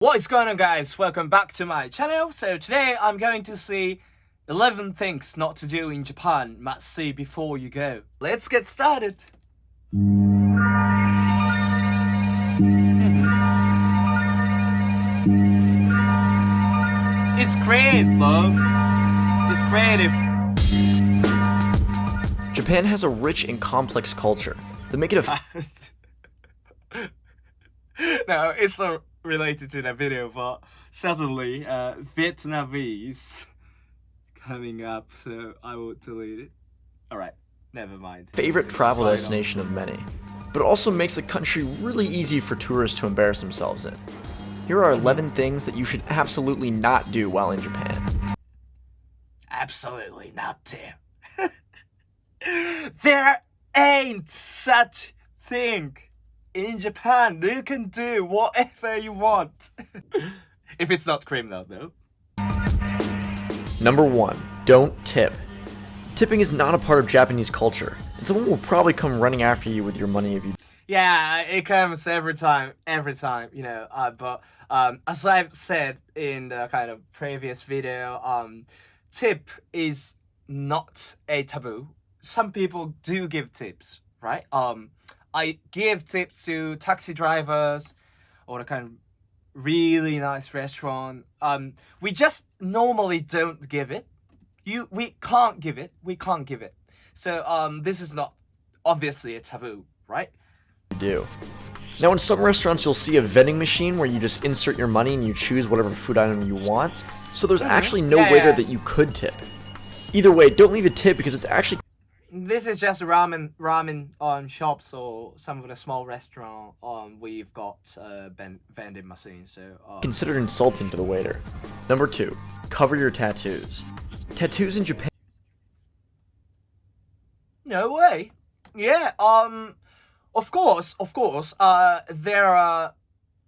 What is going on, guys? Welcome back to my channel. So today I'm going to see 11 things not to do in Japan must see before you go. Let's get started. It's creative, bro. It's creative. Japan has a rich and complex culture that make it a No, it's not related to that video, but suddenly Vietnamese coming up, so I will delete it. Alright, never mind. favorite travel destination of many, but it also makes the country really easy for tourists to embarrass themselves in. Here are 11 things that you should absolutely not do while in Japan. Absolutely not to. There ain't such thing in Japan. You can do whatever you want. If it's not criminal, though. Number 1. Don't tip. Tipping is not a part of Japanese culture, and someone will probably come running after you with your money if you Yeah, it comes every time, you know. But as I've said in the kind of previous video, tip is not a taboo. Some people do give tips, right? I give tips to taxi drivers or the kind of really nice restaurant. We just normally don't give it. We can't give it. So this is not obviously a taboo, right? do. Now in some restaurants you'll see a vending machine where you just insert your money and you choose whatever food item you want, so there's actually no waiter that you could tip. Either way, don't leave a tip because it's actually This is just ramen shops or some of the small restaurant we've got vending machine, so considered insulting to the waiter. Number 2, cover your tattoos. Tattoos in Japan. No way. Yeah, of course, there are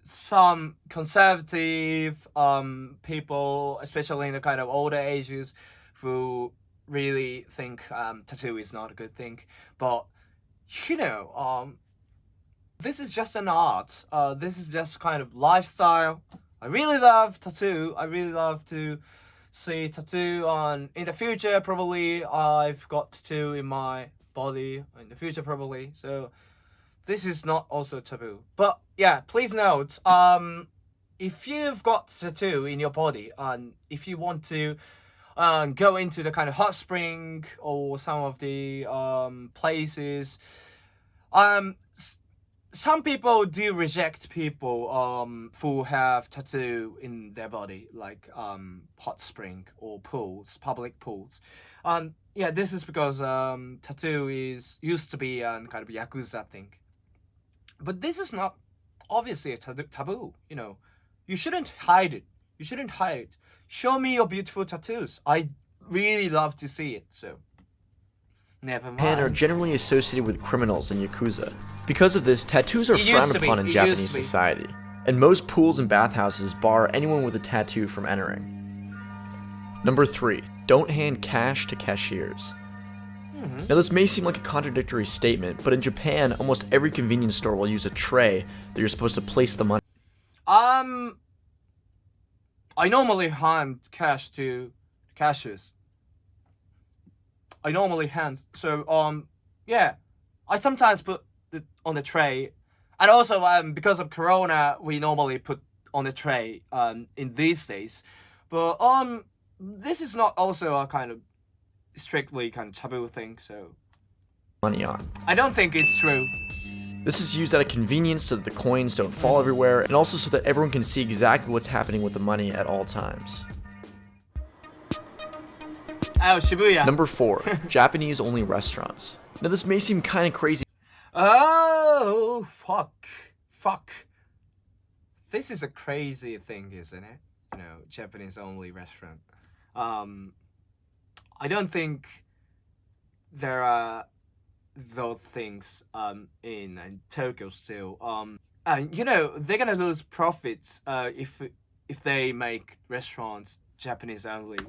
some conservative people, especially in the kind of older ages, who really think tattoo is not a good thing. But you know, this is just an art. This is just kind of lifestyle. I really love tattoo. I really love to see tattoo on in the future. Probably I've got tattoo in my body in the future, probably. So this is not also taboo. But yeah, please note, if you've got tattoo in your body and if you want to go into the kind of hot spring or some of the places, some people do reject people who have tattoo in their body, like hot spring or pools, public pools. Yeah, this is because tattoo is used to be a kind of yakuza thing. But this is not obviously a taboo, you know. You shouldn't hide it. You shouldn't hide it. Show me your beautiful tattoos. I really love to see it, so never mind. Japan are generally associated with criminals and yakuza. Because of this, tattoos are frowned upon in Japanese society, and most pools and bathhouses bar anyone with a tattoo from entering. Number 3, don't hand cash to cashiers. Now this may seem like a contradictory statement, but in Japan, almost every convenience store will use a tray that you're supposed to place the money. I normally hand cash to cashiers. I normally hand, so yeah, I sometimes put it on the tray, and also because of Corona, we normally put on the tray in these days, but this is not also a kind of strictly kind of taboo thing, so Money on. I don't think it's true. This is used out of convenience so that the coins don't fall everywhere, and also so that everyone can see exactly what's happening with the money at all times. Oh, Shibuya. Number 4, Japanese-only restaurants. Now this may seem kind of crazy. Oh, fuck. This is a crazy thing, isn't it? You know, Japanese-only restaurant. I don't think there are those things in Tokyo still. And you know, they're gonna lose profits if they make restaurants Japanese only.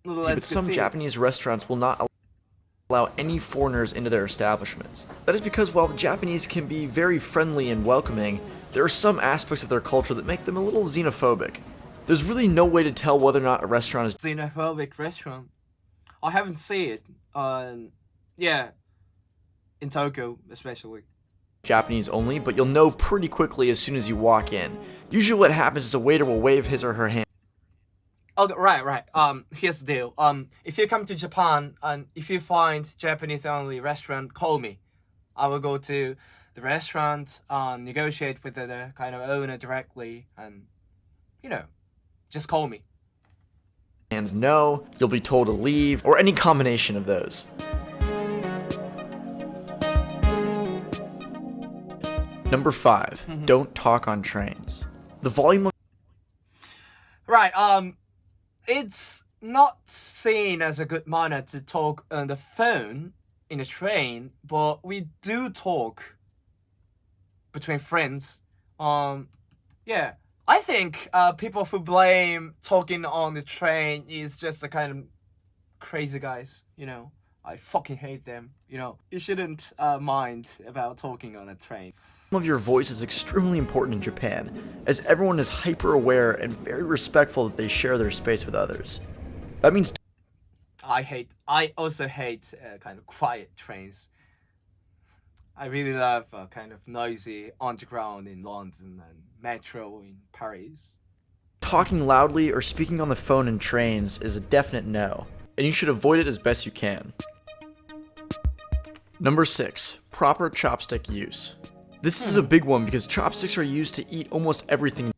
But some Japanese restaurants will not allow any foreigners into their establishments. That is because while the Japanese can be very friendly and welcoming, there are some aspects of their culture that make them a little xenophobic. There's really no way to tell whether or not a restaurant is Xenophobic restaurant. I haven't seen it. Yeah, in Tokyo especially. Japanese only, but you'll know pretty quickly as soon as you walk in. Usually what happens is a waiter will wave his or her hand. Okay, right. Here's the deal. If you come to Japan and if you find Japanese only restaurant, call me. I will go to the restaurant and negotiate with the kind of owner directly, and just call me. Hands no, you'll be told to leave, or any combination of those. Number 5, don't talk on trains. The volume of Right, it's not seen as a good manner to talk on the phone in a train, but we do talk between friends. Yeah. I think people who blame talking on the train is just the kind of crazy guys, I fucking hate them, You shouldn't mind about talking on a train. of your voice is extremely important in Japan, as everyone is hyper aware and very respectful that they share their space with others. That means I also hate kind of quiet trains. I really love kind of noisy underground in London and metro in Paris. talking loudly or speaking on the phone in trains is a definite no, and you should avoid it as best you can. Number 6, proper chopstick use. This is a big one because chopsticks are used to eat almost everything.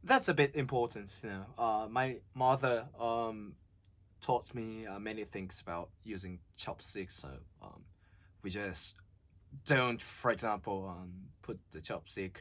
That's a bit important, My mother taught me many things about using chopsticks, so we just don't, for example, put the chopstick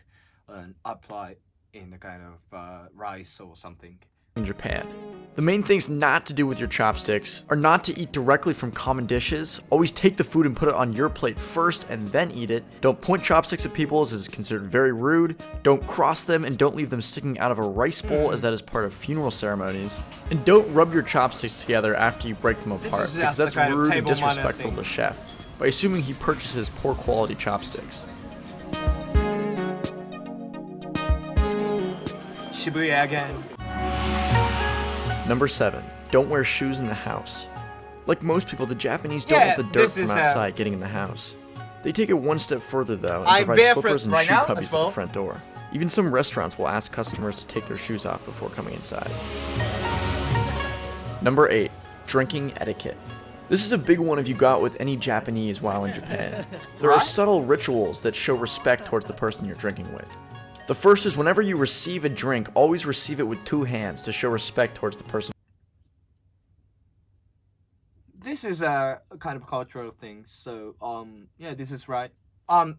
and apply in a kind of rice or something. In Japan. The main things not to do with your chopsticks are not to eat directly from common dishes. Always take the food and put it on your plate first and then eat it. Don't point chopsticks at people as is considered very rude. Don't cross them and don't leave them sticking out of a rice bowl as that is part of funeral ceremonies. And don't rub your chopsticks together after you break them apart because that's rude and disrespectful to the chef by assuming he purchases poor quality chopsticks. Shibuya again. Number 7, don't wear shoes in the house. Like most people, the Japanese don't want the dirt from outside getting in the house. They take it one step further though and provide slippers and shoe cubbies at the front door. Even some restaurants will ask customers to take their shoes off before coming inside. Number 8, drinking etiquette. This is a big one if you go out with any Japanese while in Japan. There are subtle rituals that show respect towards the person you're drinking with. The first is whenever you receive a drink, always receive it with 2 hands to show respect towards the person. This is a kind of cultural thing, so yeah, this is right.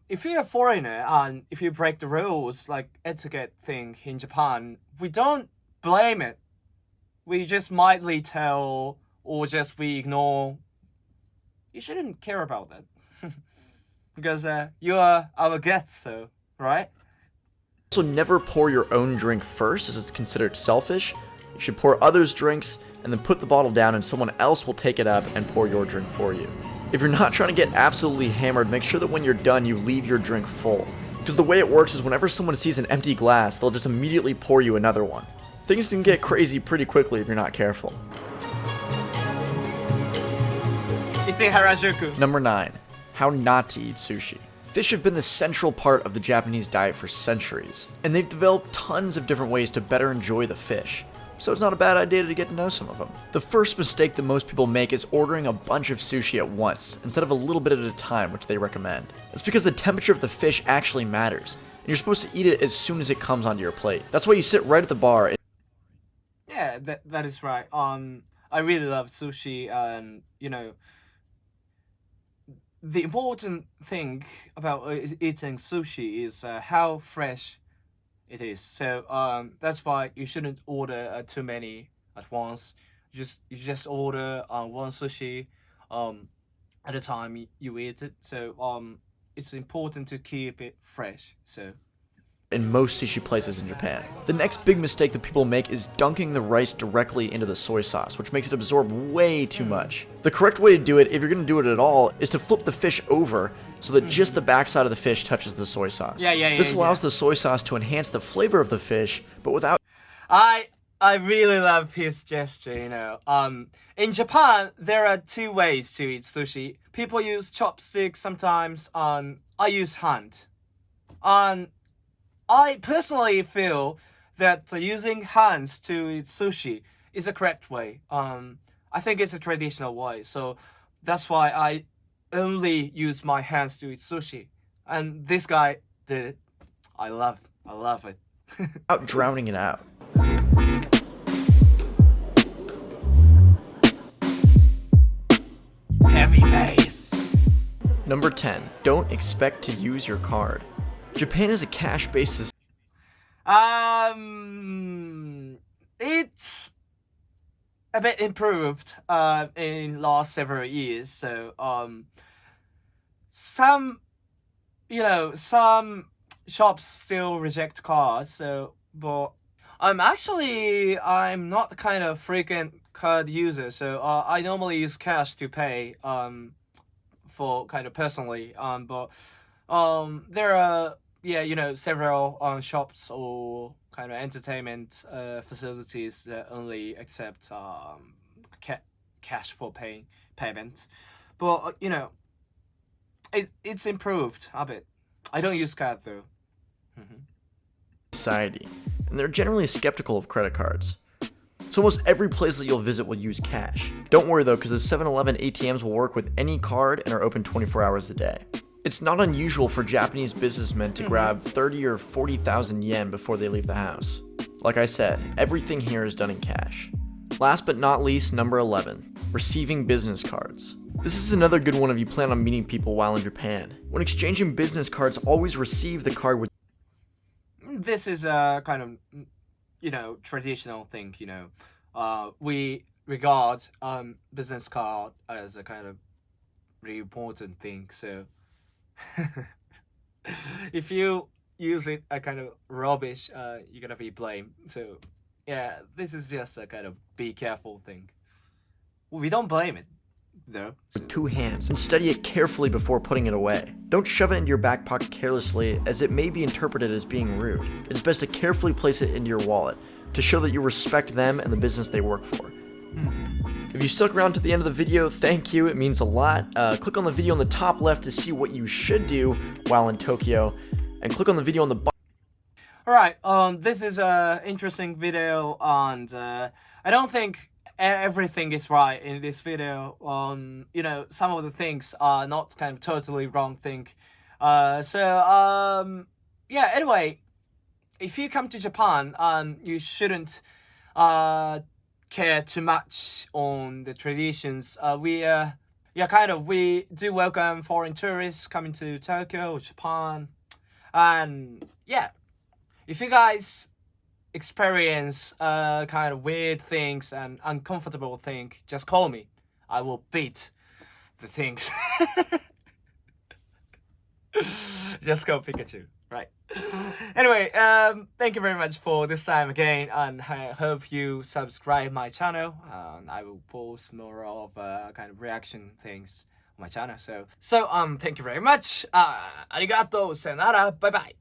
If you're a foreigner and if you break the rules, like etiquette thing in Japan, we don't blame it. We just mildly tell or just we ignore. You shouldn't care about that. Because you are our guests, so, right? Also, never pour your own drink first, as it's considered selfish. You should pour others' drinks, and then put the bottle down and someone else will take it up and pour your drink for you. If you're not trying to get absolutely hammered, make sure that when you're done, you leave your drink full. Because the way it works is whenever someone sees an empty glass, they'll just immediately pour you another one. Things can get crazy pretty quickly if you're not careful. It's in Harajuku. Number 9, how not to eat sushi. Fish have been the central part of the Japanese diet for centuries, and they've developed tons of different ways to better enjoy the fish, so it's not a bad idea to get to know some of them. The first mistake that most people make is ordering a bunch of sushi at once, instead of a little bit at a time, which they recommend. That's because the temperature of the fish actually matters, and you're supposed to eat it as soon as it comes onto your plate. That's why you sit right at the bar. Yeah, that is right. I really love sushi, and the important thing about eating sushi is how fresh it is. So that's why you shouldn't order too many at once. You just order one sushi at a time you eat it. So it's important to keep it fresh. So in most sushi places in Japan. The next big mistake that people make is dunking the rice directly into the soy sauce, which makes it absorb way too much. The correct way to do it, if you're going to do it at all, is to flip the fish over so that just the backside of the fish touches the soy sauce. This allows the soy sauce to enhance the flavor of the fish, but without... I really love his gesture, you know. In Japan, there are two ways to eat sushi. People use chopsticks sometimes. I use hand. I personally feel that using hands to eat sushi is the correct way. I think it's a traditional way, so that's why I only use my hands to eat sushi. And this guy did it. I love it. Without drowning it out. Heavy face. Number 10. Don't expect to use your card. Japan is a cash-based society. It's a bit improved in last several years. So some shops still reject cards. So, but I'm not the kind of frequent card user. So I normally use cash to pay for kind of personally. But there are several shops or kind of entertainment facilities that only accept cash for payment. But it's improved a bit. I don't use card though. Society, and they're generally skeptical of credit cards. So almost every place that you'll visit will use cash. Don't worry though, because the 7-Eleven ATMs will work with any card and are open 24 hours a day. It's not unusual for Japanese businessmen to grab 30 or 40,000 yen before they leave the house. Like I said, everything here is done in cash. Last but not least, number 11, receiving business cards. This is another good one if you plan on meeting people while in Japan. When exchanging business cards, always receive the card with... This is a kind of, traditional thing, we regard business card as a kind of really important thing, so if you use it a kind of rubbish, you're gonna be blamed. So yeah, this is just a kind of be careful thing. We don't blame it though. With two hands and study it carefully before putting it away. Don't shove it into your back pocket carelessly, as it may be interpreted as being rude. It's best to carefully place it into your wallet to show that you respect them and the business they work for. If you stuck around to the end of the video, thank you, it means a lot. Click on the video on the top left to see what you should do while in Tokyo, and click on the video on the bottom. Alright, this is an interesting video, and I don't think everything is right in this video. Some of the things are not kind of totally wrong thing. Anyway, if you come to Japan, you shouldn't care too much on the traditions. We do welcome foreign tourists coming to Tokyo or Japan, and yeah, if you guys experience kind of weird things and uncomfortable thing, just call me. I will beat the things. Just go Pikachu, right? Anyway, thank you very much for this time again, and I hope you subscribe my channel. I will post more of kind of reaction things on my channel. So thank you very much. Arigato, sayonara, bye bye.